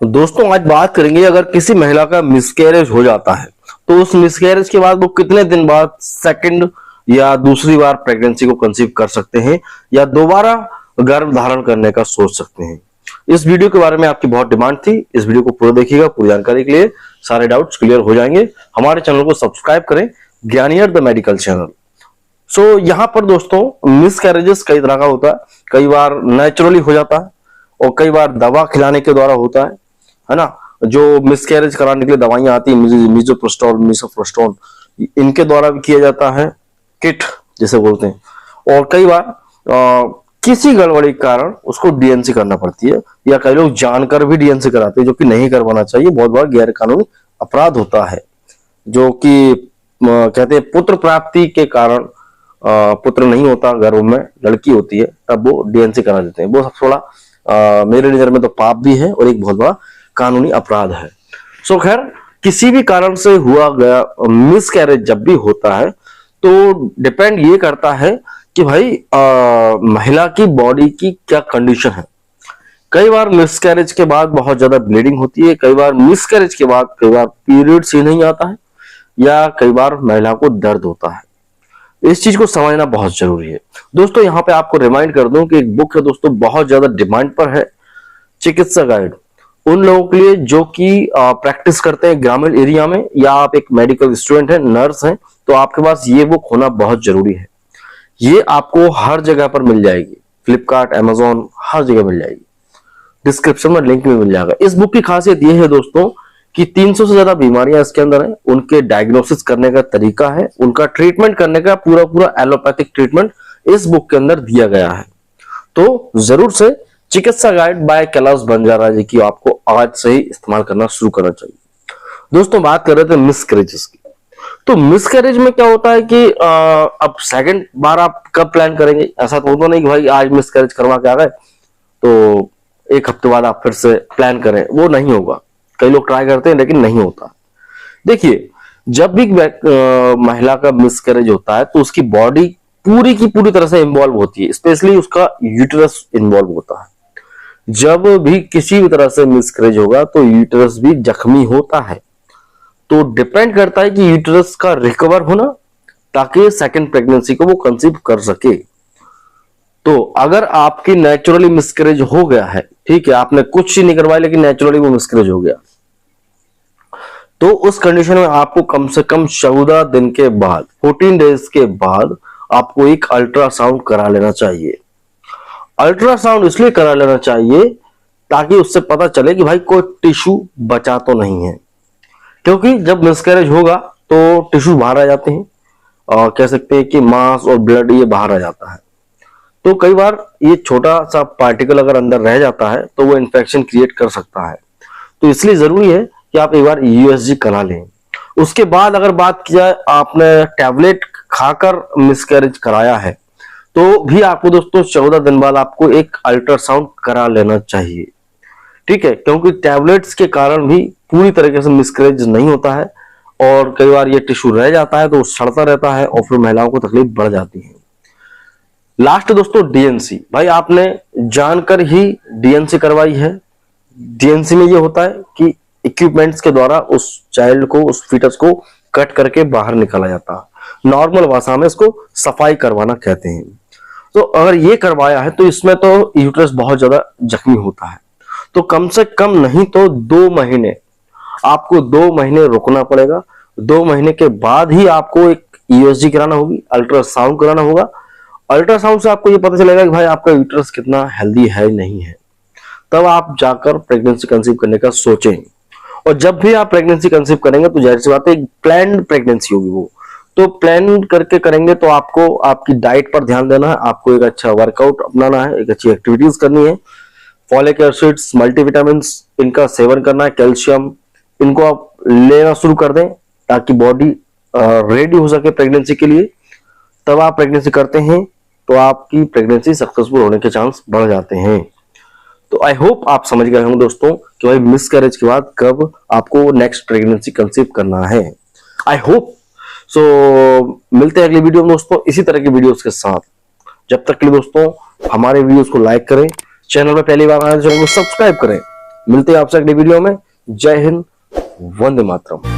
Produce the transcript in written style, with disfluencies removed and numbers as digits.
दोस्तों आज बात करेंगे, अगर किसी महिला का मिसकैरेज हो जाता है तो उस मिसकैरेज के बाद वो कितने दिन बाद सेकंड या दूसरी बार प्रेगनेंसी को कंसीव कर सकते हैं या दोबारा गर्भ धारण करने का सोच सकते हैं। इस वीडियो के बारे में आपकी बहुत डिमांड थी। इस वीडियो को पूरा देखिएगा, पूरी जानकारी के लिए सारे डाउट्स क्लियर हो जाएंगे। हमारे चैनल को सब्सक्राइब करें, ज्ञानियर द मेडिकल चैनल। यहाँ पर दोस्तों मिसकैरेजेस कई तरह का होता है। कई बार नेचुरली हो जाता है और कई बार दवा खिलाने के द्वारा होता है ना। जो मिसकैरेज कराने के लिए दवाइयां आती है, मिजोप्रोस्टोल, मिसोप्रोस्टोल, इनके द्वारा भी किया जाता है, किट जिसे बोलते हैं। और कई बार किसी गड़बड़ी के कारण उसको डीएनसी करना पड़ती है, या कई लोग जानकर भी डीएनसी कराते हैं, जो कि नहीं करवाना चाहिए। बहुत बार गैर कानूनी अपराध होता है, जो कि कहते हैं पुत्र प्राप्ति के कारण पुत्र नहीं होता, गर्भ में लड़की होती है, तब वो डीएनसी करा देते हैं। वो सब थोड़ा मेरे नजर में तो पाप भी है और एक बहुत बड़ा कानूनी अपराध है। खैर, किसी भी कारण से हुआ गया मिसकैरेज जब भी होता है तो डिपेंड ये करता है कि भाई महिला की बॉडी की क्या कंडीशन है। कई बार मिसकैरेज के बाद बहुत ज्यादा ब्लीडिंग होती है, कई बार मिसकैरेज के बाद कई बार पीरियड्स ही नहीं आता है, या कई बार महिला को दर्द होता है। इस चीज को समझना बहुत जरूरी है। दोस्तों यहाँ पे आपको रिमाइंड कर दूं कि एक बुक है दोस्तों, बहुत ज्यादा डिमांड पर है, चिकित्सा गाइड, उन लोगों के लिए जो कि प्रैक्टिस करते हैं ग्रामीण एरिया में, या आप एक मेडिकल स्टूडेंट हैं, नर्स हैं, तो आपके पास ये बुक होना बहुत जरूरी है। ये आपको हर जगह पर मिल जाएगी, फ्लिपकार्ट, अमेजोन, हर जगह मिल जाएगी। डिस्क्रिप्शन में लिंक भी मिल जाएगा। इस बुक की खासियत ये है दोस्तों कि 300 से ज्यादा बीमारियां इसके अंदर हैं, उनके डायग्नोसिस करने का तरीका है, उनका ट्रीटमेंट करने का पूरा एलोपैथिक ट्रीटमेंट इस बुक के अंदर दिया गया है। तो जरूर से चिकित्सा गाइड बाय कैलाश बंजारा जी की आपको आज से ही इस्तेमाल करना शुरू करना चाहिए। दोस्तों बात कर रहे थे मिसकैरेजेस की। तो मिसकैरेज में क्या होता है कि अब सेकंड बार आप कब प्लान करेंगे? ऐसा तो होता नहीं कि भाई आज मिसकैरेज करवा के आ गए तो एक हफ्ते बाद आप फिर से प्लान करें, वो नहीं होगा। कई लोग ट्राई करते हैं लेकिन नहीं होता। देखिए, जब भी महिला का मिसकैरेज होता है तो उसकी बॉडी पूरी की पूरी तरह से इन्वॉल्व होती है, स्पेशली उसका यूटेरस इन्वॉल्व होता है। जब भी किसी भी तरह से मिसकैरेज होगा तो यूटेरस भी जख्मी होता है। तो डिपेंड करता है कि यूटेरस का रिकवर होना, ताकि सेकंड प्रेगनेंसी को वो कंसीव कर सके। तो अगर आपकी नेचुरली मिसकैरेज हो गया है, ठीक है, आपने कुछ ही नहीं करवाया लेकिन नेचुरली वो मिसकैरेज हो गया, तो उस कंडीशन में आपको कम से कम 14 दिन के बाद, 14 डेज के बाद आपको एक अल्ट्रासाउंड करा लेना चाहिए। अल्ट्रासाउंड इसलिए करा लेना चाहिए ताकि उससे पता चले कि भाई कोई टिश्यू बचा तो नहीं है। क्योंकि जब मिसकैरेज होगा तो टिश्यू बाहर आ जाते हैं, और कह सकते हैं कि मांस और ब्लड ये बाहर आ जाता है। तो कई बार ये छोटा सा पार्टिकल अगर अंदर रह जाता है तो वो इन्फेक्शन क्रिएट कर सकता है। तो इसलिए जरूरी है कि आप एक बार यूएसजी करा लें। उसके बाद अगर बात की जाए, आपने टैबलेट खाकर मिसकैरेज कराया है तो भी आपको दोस्तों 14 दिन बाद आपको एक अल्ट्रासाउंड करा लेना चाहिए, ठीक है। क्योंकि टैबलेट्स के कारण भी पूरी तरीके से मिसकैरेज नहीं होता है, और कई बार ये टिश्यू रह जाता है तो सड़ता रहता है और फिर महिलाओं को तकलीफ बढ़ जाती है। लास्ट दोस्तों डीएनसी, भाई आपने जानकर ही डीएनसी करवाई है। डीएनसी में ये होता है कि इक्विपमेंट्स के द्वारा उस चाइल्ड को, उस फीटस को कट करके बाहर निकाला जाता है। नॉर्मल भाषा में इसको सफाई करवाना कहते हैं। तो अगर ये करवाया है तो इसमें तो यूट्रस बहुत ज्यादा जख्मी होता है, तो कम से कम नहीं तो 2 महीने, आपको 2 महीने रुकना पड़ेगा। 2 महीने के बाद ही आपको एक यूएसजी कराना होगी, अल्ट्रासाउंड कराना होगा। अल्ट्रासाउंड से आपको ये पता चलेगा कि भाई आपका यूट्रस कितना हेल्दी है नहीं है, तब आप जाकर प्रेगनेंसी कंसीव करने का सोचें। और जब भी आप प्रेगनेंसी कंसीव करेंगे तो जाहिर सी बात है एक प्लान्ड प्रेगनेंसी होगी वो, तो प्लान करके करेंगे तो आपको आपकी डाइट पर ध्यान देना है, आपको एक अच्छा वर्कआउट अपनाना है, एक अच्छी एक्टिविटीज करनी है, फॉलिक एसिड्स, मल्टीविटामिन्स, इनका सेवन करना है, कैल्शियम, इनको आप लेना शुरू कर दें ताकि बॉडी रेडी हो सके प्रेगनेंसी के लिए। तब आप प्रेगनेंसी करते हैं तो आपकी प्रेगनेंसी सक्सेसफुल होने के चांस बढ़ जाते हैं। तो आई होप आप समझ गए होंगे दोस्तों कि भाई मिसकैरेज के बाद कब आपको नेक्स्ट प्रेगनेंसी कंसीव करना है। आई होप सो मिलते हैं अगली वीडियो में दोस्तों इसी तरह की वीडियोस के साथ। जब तक के लिए दोस्तों हमारे वीडियोस को लाइक करें, चैनल में पहली बार आए तो चैनल को सब्सक्राइब करें, मिलते हैं आपसे अगले वीडियो में। जय हिंद, वंदे मातरम।